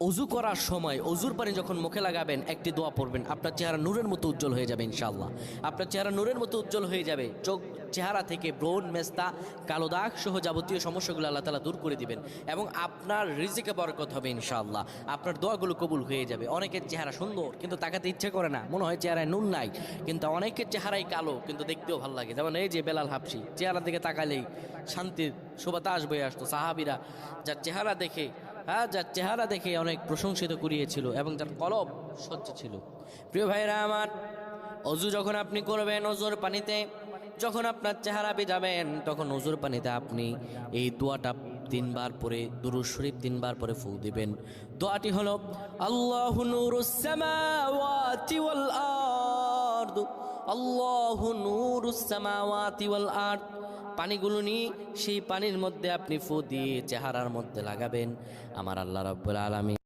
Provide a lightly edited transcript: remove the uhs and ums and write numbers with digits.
অজু করার সময় অজুর পানি যখন মুখে লাগাবেন একটি দোয়া পড়বেন, আপনার চেহারা নূরের মতো উজ্জ্বল হয়ে যাবে ইনশাআল্লাহ। আপনার চেহারা নূরের মতো উজ্জ্বল হয়ে যাবে, চোখ চেহারা থেকে ব্রণ, মেস্তা, কালো দাগ সহ যাবতীয় সমস্যাগুলো আল্লাহ তাআলা দূর করে দিবেন এবং আপনার রিজিকে বরকত হবে ইনশাআল্লাহ। আপনার দোয়াগুলো কবুল হয়ে যাবে। অনেকের চেহারা সুন্দর কিন্তু তাকাতে ইচ্ছে করে না, মনে হয় চেহারায় নুন নাই, কিন্তু অনেকের চেহারাই কালো কিন্তু দেখতেও ভালো লাগে। যেমন এই যে বেলাল হাবশি, চেহারা দিকে তাকালেই শান্তির সুবাতাস বয়ে আসতো। সাহাবীরা যার চেহারা দেখে অনেক প্রশংসিত করিয়েছিল এবং যার কলব স্বচ্ছ ছিল। প্রিয় ভাইরা আমার, অজু যখন আপনি করবেন, অজুর পানিতে যখন আপনার চেহারা ভিজাবেন, তখন অজুর পানিতে আপনি এই দোয়াটা 3 বার পরে, দুরূদ শরীফ 3 বার পরে ফু দিবেন। দোয়াটি হলো আল্লাহু নূরুস সামাওয়াতি ওয়াল আরদ, আল্লাহু নূরুস সামাওয়াতি ওয়াল আরদ। পানিগুলো নিয়ে সেই পানির মধ্যে আপনি ফু দিয়ে চেহারার মধ্যে লাগাবেন। আমার আল্লাহ রাব্বুল আলামিন